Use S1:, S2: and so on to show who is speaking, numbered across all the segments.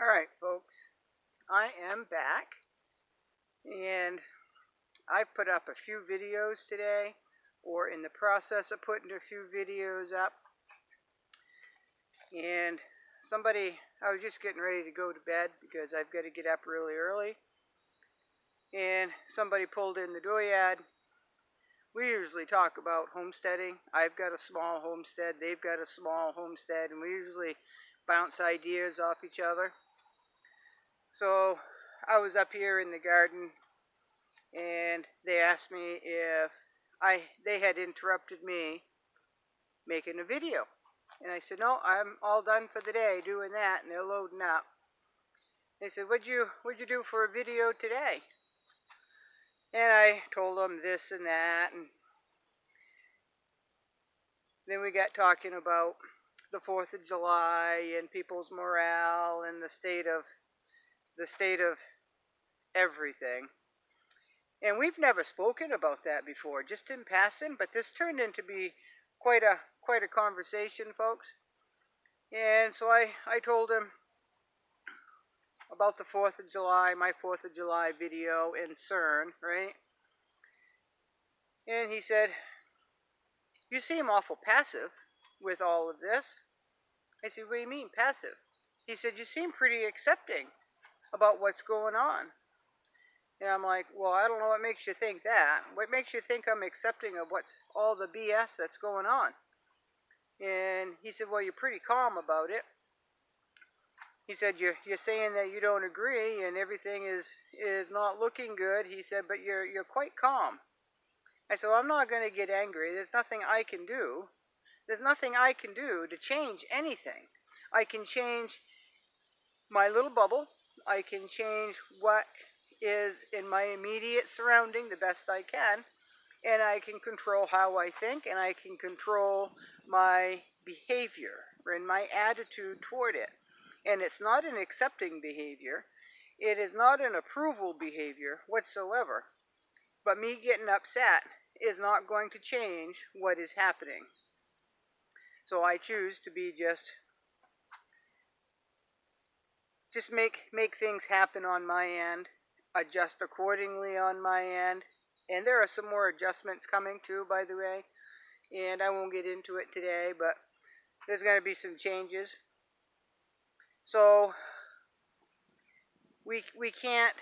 S1: Alright folks, I am back and I've put up a few videos today, or in the process of putting a few videos up, and I was just getting ready to go to bed because I've got to get up really early, and somebody pulled in the dooryard. We usually talk about homesteading. I've got a small homestead, they've got a small homestead, and we usually bounce ideas off each other. So I was up here in the garden and they asked me if they had interrupted me making a video. And I said, no, I'm all done for the day doing that, and they're loading up. They said, what'd you do for a video today? And I told them this and that, and then we got talking about the 4th of July and people's morale and the state of everything. And we've never spoken about that before, just in passing, but this turned into be quite a conversation, folks. And so I told him about the 4th of July, my 4th of July video in CERN, right? And he said, you seem awful passive with all of this. I said, what do you mean passive? He said, you seem pretty accepting about what's going on. And I'm like, well, I don't know what makes you think that. What makes you think I'm accepting of what's all the BS that's going on? And he said, well, you're pretty calm about it. He said, you're saying that you don't agree and everything is not looking good. He said, but you're quite calm. I said, well, I'm not going to get angry. There's nothing I can do. There's nothing I can do to change anything. I can change my little bubble. I can change what is in my immediate surrounding the best I can. And I can control how I think, and I can control my behavior and my attitude toward it. And it's not an accepting behavior. It is not an approval behavior whatsoever. But me getting upset is not going to change what is happening. So I choose to be just make things happen on my end, adjust accordingly on my end. And there are some more adjustments coming too, by the way. And I won't get into it today, but there's going to be some changes. So we can't,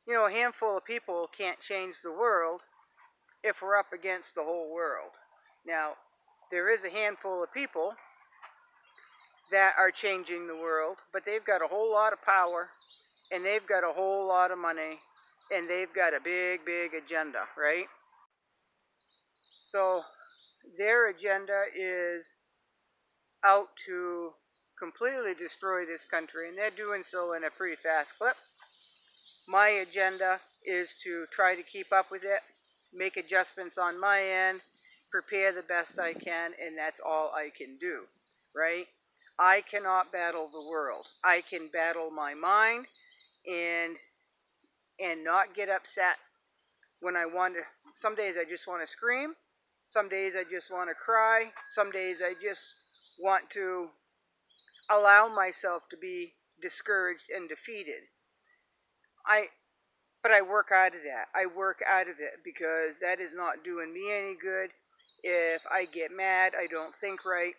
S1: a handful of people can't change the world if we're up against the whole world. Now, there is a handful of people that are changing the world, but they've got a whole lot of power, and they've got a whole lot of money, and they've got a big, big agenda, right? So their agenda is out to completely destroy this country, and they're doing so in a pretty fast clip. My agenda is to try to keep up with it, make adjustments on my end, prepare the best I can, and that's all I can do, right? I cannot battle the world. I can battle my mind and not get upset when I want to. Some days I just want to scream. Some days I just want to cry. Some days I just want to allow myself to be discouraged and defeated. But I work out of that. I work out of it because that is not doing me any good. If I get mad, I don't think right.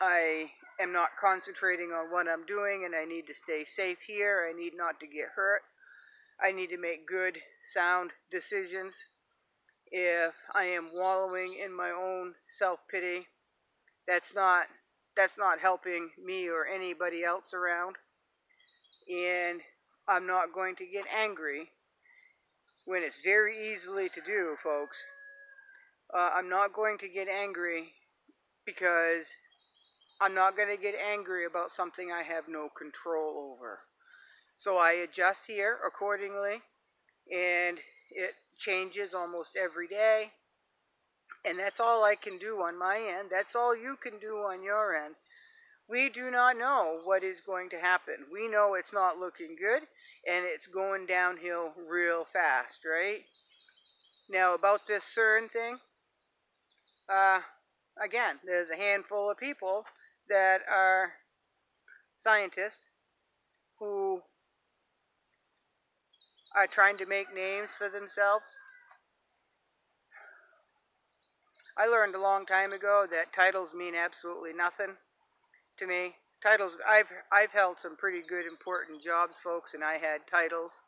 S1: I am not concentrating on what I'm doing, and I need to stay safe here. I need not to get hurt. I need to make good, sound decisions. If I am wallowing in my own self-pity, that's not helping me or anybody else around. And I'm not going to get angry when it's very easily to do, folks. I'm not going to get angry because I'm not going to get angry about something I have no control over. So I adjust here accordingly, and it changes almost every day. And that's all I can do on my end. That's all you can do on your end. We do not know what is going to happen. We know it's not looking good, and it's going downhill real fast, right? Now, about this CERN thing, again, there's a handful of people that are scientists who are trying to make names for themselves. I learned a long time ago that titles mean absolutely nothing to me. Titles, I've held some pretty good important jobs, folks, and I had titles.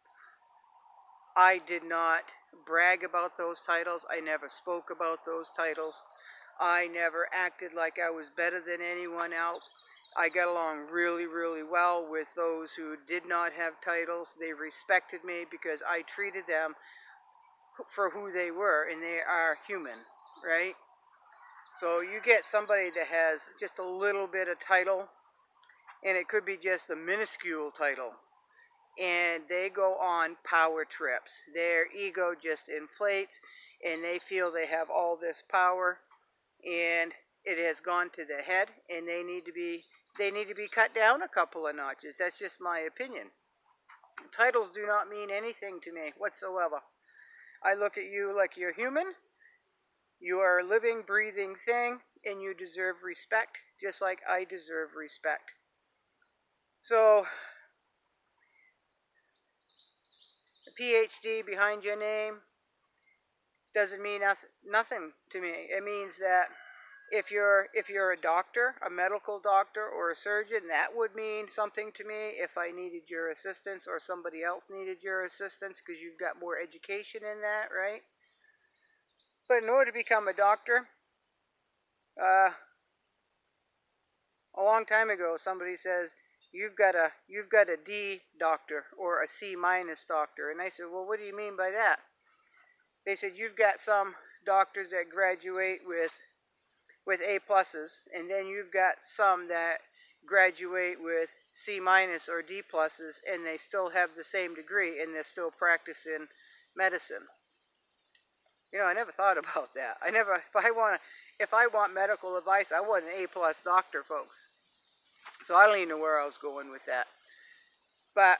S1: I did not brag about those titles. I never spoke about those titles. I never acted like I was better than anyone else. I got along really, really well with those who did not have titles. They respected me because I treated them for who they were, and they are human, right? So you get somebody that has just a little bit of title, and it could be just a minuscule title, and they go on power trips. Their ego just inflates, and they feel they have all this power, and it has gone to the head, and they need to be cut down a couple of notches. That's just my opinion. Titles do not mean anything to me whatsoever. I look at you like you're human. You are a living, breathing thing, and you deserve respect, just like I deserve respect. So, a PhD behind your name doesn't mean nothing to me. It means that if you're a doctor, a medical doctor, or a surgeon, that would mean something to me if I needed your assistance or somebody else needed your assistance because you've got more education in that, right? But in order to become a doctor, uh, a long time ago, somebody says you've got a D doctor or a C minus doctor, and I said, well, what do you mean by that? They said you've got some doctors that graduate with A pluses, and then you've got some that graduate with C minus or D pluses, and they still have the same degree, and they're still practicing medicine. You know, I never thought about that. If I want medical advice, I want an A plus doctor, folks. So I don't even know where I was going with that. But,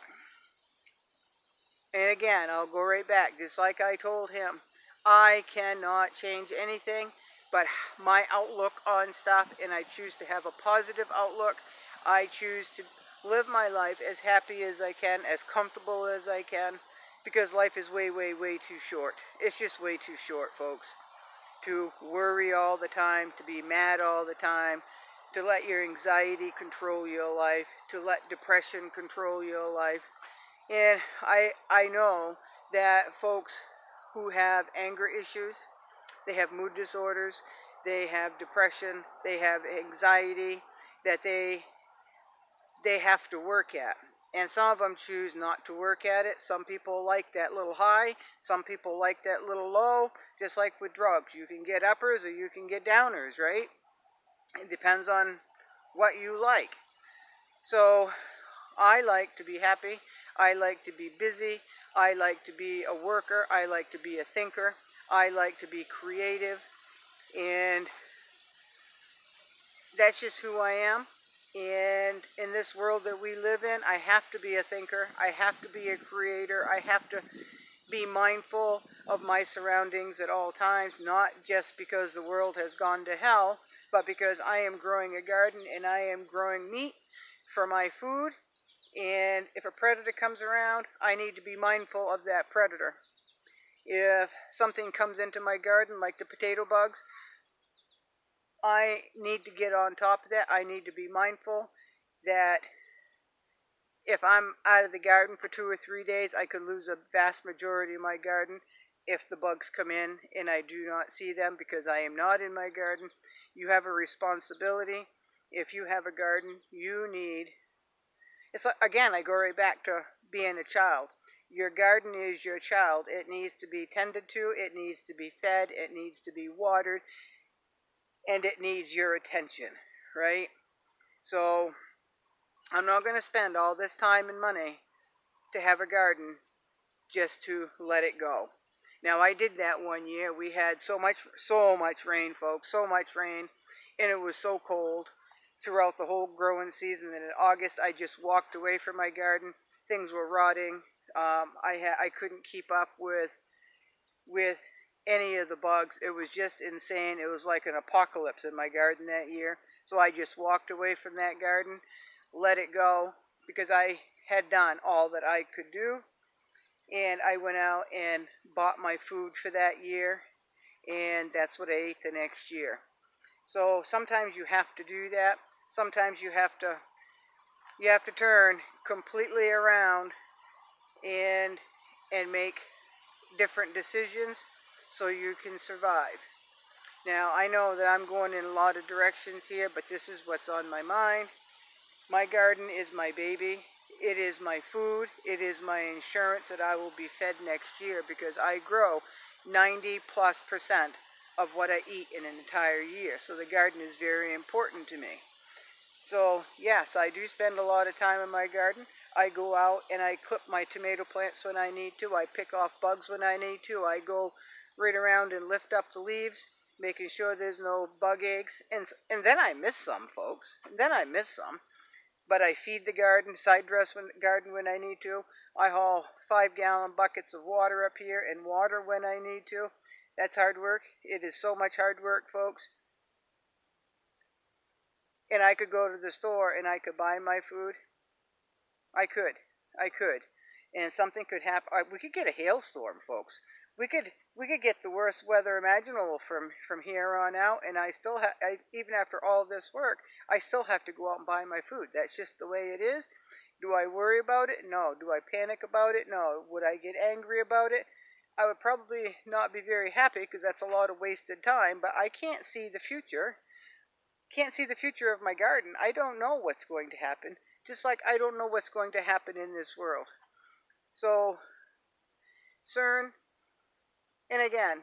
S1: and again, I'll go right back, just like I told him, I cannot change anything but my outlook on stuff, and I choose to have a positive outlook. I choose to live my life as happy as I can, as comfortable as I can, because life is way, way, way too short. It's just way too short, folks, to worry all the time, to be mad all the time, to let your anxiety control your life, to let depression control your life. And I know that folks who have anger issues, they have mood disorders, they have depression, they have anxiety that they have to work at. And some of them choose not to work at it. Some people like that little high. Some people like that little low. Just like with drugs. You can get uppers or you can get downers, right? It depends on what you like. So I like to be happy. I like to be busy. I like to be a worker. I like to be a thinker. I like to be creative. And that's just who I am. And in this world that we live in, I have to be a thinker. I have to be a creator. I have to be mindful of my surroundings at all times, not just because the world has gone to hell, but because I am growing a garden and I am growing meat for my food. And if a predator comes around, I need to be mindful of that predator. If something comes into my garden, like the potato bugs, I need to get on top of that. I need to be mindful that if I'm out of the garden for 2 or 3 days, I could lose a vast majority of my garden if the bugs come in and I do not see them because I am not in my garden. You have a responsibility. If you have a garden, you need... It's like, again, I go right back to being a child. Your garden is your child. It needs to be tended to. It needs to be fed. It needs to be watered. And it needs your attention, right? So I'm not going to spend all this time and money to have a garden just to let it go. Now, I did that one year. We had so much rain, folks, so much rain, and it was so cold throughout the whole growing season. And in August, I just walked away from my garden. Things were rotting. I couldn't keep up with any of the bugs. It was just insane. It was like an apocalypse in my garden that year. So I just walked away from that garden. let it go, because I had done all that I could do. And I went out and bought my food for that year, and that's what I ate the next year. So sometimes you have to do that. Sometimes you have to turn completely around and make different decisions so you can survive. Now, I know that I'm going in a lot of directions here, but this is what's on my mind. My garden is my baby. It is my food. It is my insurance that I will be fed next year, because I grow 90+% of what I eat in an entire year. So the garden is very important to me. So yes, I do spend a lot of time in my garden. I go out and I clip my tomato plants when I need to. I pick off bugs when I need to. I go right around and lift up the leaves, making sure there's no bug eggs. And then I miss some, folks. And then I miss some. But I feed the garden, side dress garden when I need to. I haul 5-gallon buckets of water up here and water when I need to. That's hard work. It is so much hard work, folks. And I could go to the store and I could buy my food. I could. And something could happen. We could get a hailstorm, folks. We could get the worst weather imaginable from here on out, and I still even after all this work, I still have to go out and buy my food. That's just the way it is. Do I worry about it? No. Do I panic about it? No. Would I get angry about it? I would probably not be very happy, because that's a lot of wasted time, but I can't see the future. Can't see the future of my garden. I don't know what's going to happen, just like I don't know what's going to happen in this world. So, CERN, and again,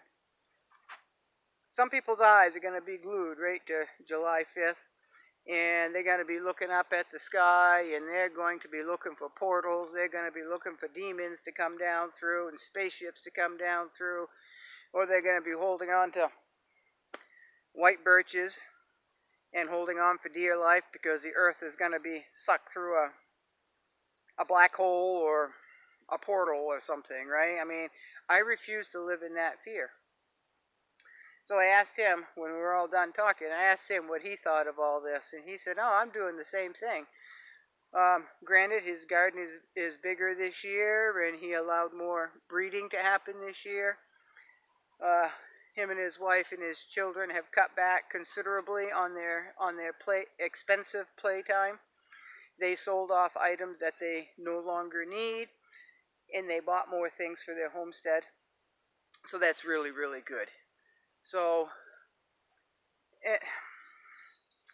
S1: some people's eyes are going to be glued right to July 5th, and they're going to be looking up at the sky, and they're going to be looking for portals. They're going to be looking for demons to come down through and spaceships to come down through, or they're going to be holding on to white birches and holding on for dear life, because the earth is going to be sucked through a black hole or a portal or something, right? I mean, I refuse to live in that fear. So I asked him, when we were all done talking, I asked him what he thought of all this, and he said, "Oh, I'm doing the same thing." Granted, his garden is bigger this year, and he allowed more breeding to happen this year. Him and his wife and his children have cut back considerably on their expensive playtime. They sold off items that they no longer need, and they bought more things for their homestead. So that's really, really good. So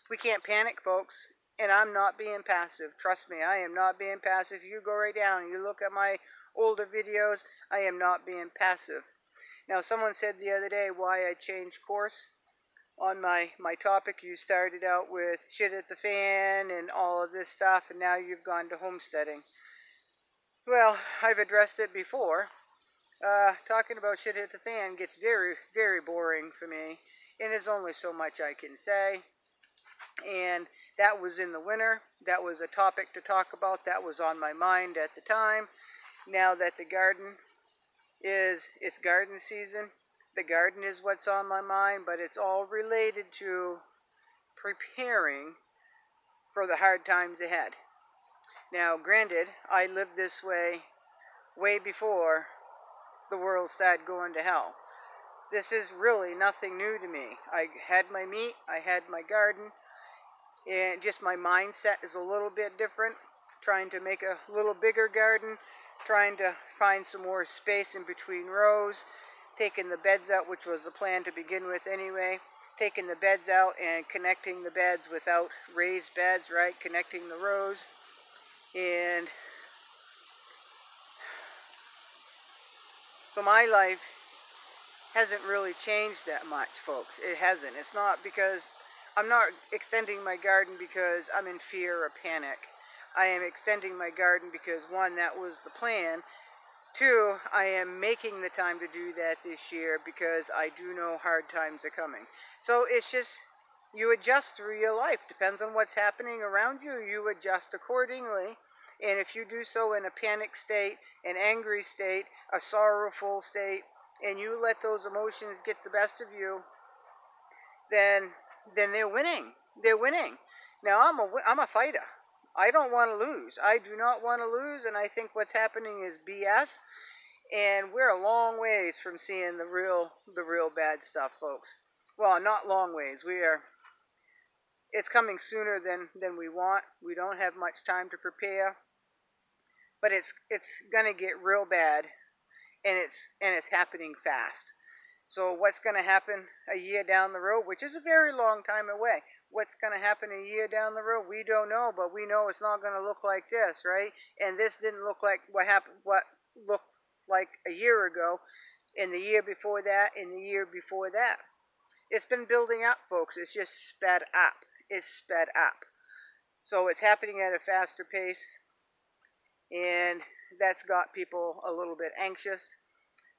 S1: we can't panic, folks. And I'm not being passive. Trust me, I am not being passive. You go right down and you look at my older videos, I am not being passive. Now, someone said the other day why I changed course on my topic. You started out with shit at the fan and all of this stuff, and now you've gone to homesteading. Well, I've addressed it before. Talking about shit at the fan gets very, very boring for me, and there's only so much I can say. And that was in the winter. That was a topic to talk about. That was on my mind at the time. Now that the garden it's garden season, the garden is what's on my mind, but it's all related to preparing for the hard times ahead. Now, granted, I lived this way before the world started going to hell. This is really nothing new to me. I had my meat, I had my garden, and just my mindset is a little bit different. Trying to make a little bigger garden, trying to find some more space in between rows, taking the beds out, which was the plan to begin with anyway, taking the beds out and connecting the beds without raised beds, right? Connecting the rows. And so my life hasn't really changed that much, folks. It hasn't. It's not because I'm not extending my garden because I'm in fear or panic. I am extending my garden because, one, that was the plan. Two, I am making the time to do that this year because I do know hard times are coming. So it's just, you adjust through your life. Depends on what's happening around you. You adjust accordingly. And if you do so in a panic state, an angry state, a sorrowful state, and you let those emotions get the best of you, then they're winning. They're winning. Now, I'm a fighter. I don't want to lose. I do not want to lose, and I think what's happening is BS. And we're a long ways from seeing the real bad stuff, folks. Well, not long ways. It's coming sooner than we want. We don't have much time to prepare, but it's gonna get real bad, and it's happening fast. So what's going to happen a year down the road, which is a very long time away? What's going to happen a year down the road? We don't know, but we know it's not going to look like this, right? And this didn't look like what looked like a year ago, in the year before that, in the year before that. It's been building up, folks. It's just sped up. It's sped up. So it's happening at a faster pace, and that's got people a little bit anxious.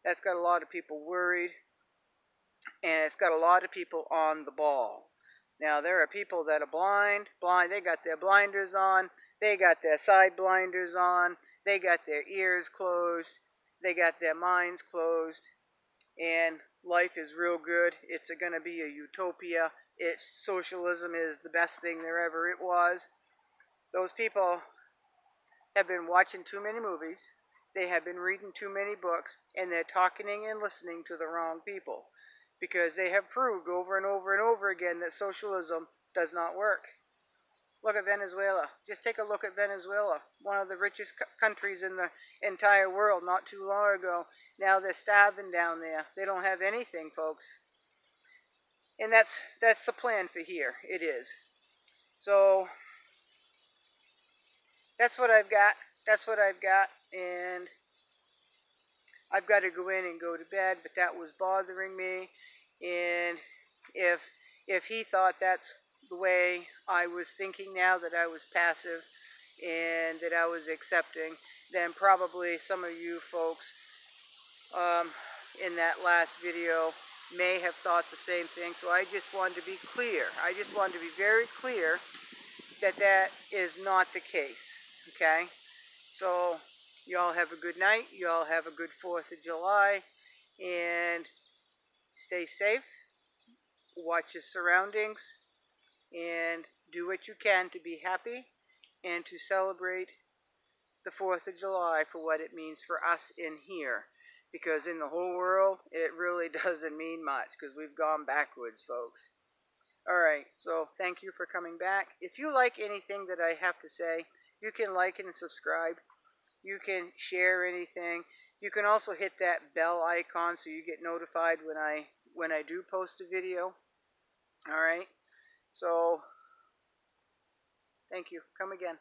S1: That's got a lot of people worried. And it's got a lot of people on the ball. Now, there are people that are blind, they got their blinders on, they got their side blinders on, they got their ears closed, they got their minds closed, and life is real good. It's going to be a utopia. Socialism is the best thing there ever it was. Those people have been watching too many movies, they have been reading too many books, and they're talking and listening to the wrong people. Because they have proved over and over and over again that socialism does not work. Look at Venezuela. Just take a look at Venezuela, one of the richest countries in the entire world not too long ago. Now they're starving down there. They don't have anything, folks. And that's the plan for here. It is. So that's what I've got. That's what I've got. And I've got to go in and go to bed, but that was bothering me. And if he thought that's the way I was thinking now, that I was passive and that I was accepting, then probably some of you folks in that last video may have thought the same thing. So I just wanted to be clear. I just wanted to be very clear that that is not the case. Okay? So y'all have a good night. Y'all have a good 4th of July. And stay safe. Watch your surroundings. And do what you can to be happy and to celebrate the 4th of July for what it means for us in here. Because in the whole world, it really doesn't mean much because we've gone backwards, folks. Alright, so thank you for coming back. If you like anything that I have to say, you can like and subscribe. You can share anything. You can also hit that bell icon so you get notified when I do post a video. Alright, so thank you. Come again.